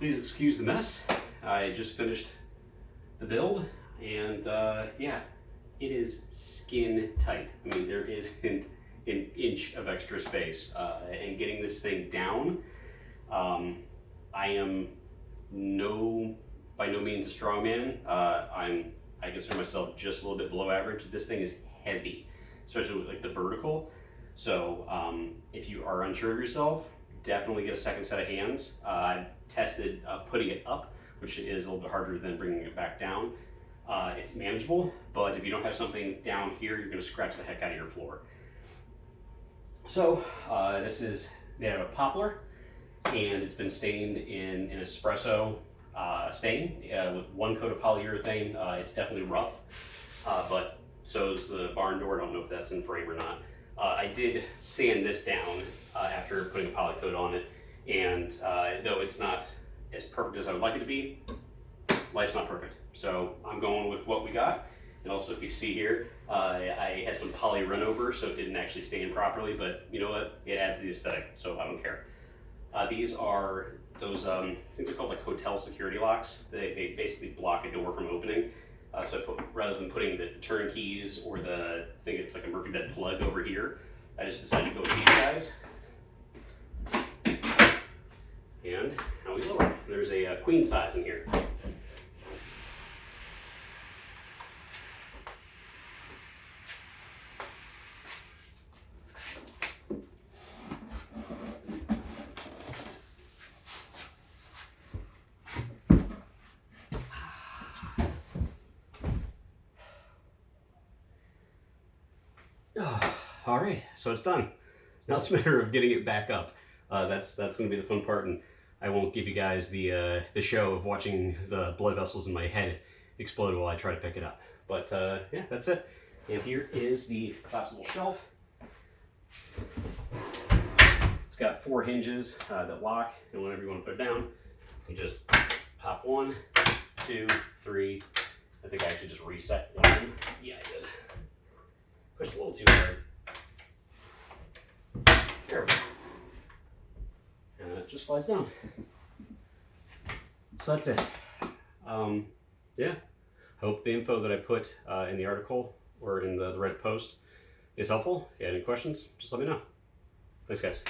Please excuse the mess. I just finished the build, and yeah, it is skin tight. I mean, there isn't an inch of extra space. And getting this thing down, I am by no means a strong man. I consider myself just a little bit below average. This thing is heavy, especially with like the vertical. So if you are unsure of yourself, definitely get a second set of hands. I've tested putting it up, which is a little bit harder than bringing it back down. It's manageable, but if you don't have something down here, you're going to scratch the heck out of your floor. So this is made out of poplar, and it's been stained in an espresso stain with one coat of polyurethane. It's definitely rough, but so is the barn door. I don't know if that's in frame or not. I did sand this down after putting a poly coat on it, and though it's not as perfect as I would like it to be, life's not perfect. So I'm going with what we got. And also, if you see here, I had some poly run over, so it didn't actually stain properly, but you know what? It adds to the aesthetic, so I don't care. These are those, I think they're called like hotel security locks. They basically block a door from opening. So rather than putting the turnkeys or I think it's like a Murphy bed plug over here, I just decided to go with these guys. And now we lower. There's a queen size in here. All right, so it's done. Now it's a matter of getting it back up. That's going to be the fun part, and I won't give you guys the show of watching the blood vessels in my head explode while I try to pick it up. But yeah, that's it. And here is the collapsible shelf. It's got 4 hinges that lock, and whenever you want to put it down, you just pop 1, 2, 3. I think I actually just reset one. Yeah, I did. Pushed a little too hard. There we go. And it just slides down. So that's it. Yeah. Hope the info that I put in the article or in the Reddit post is helpful. If you have any questions, just let me know. Thanks, guys.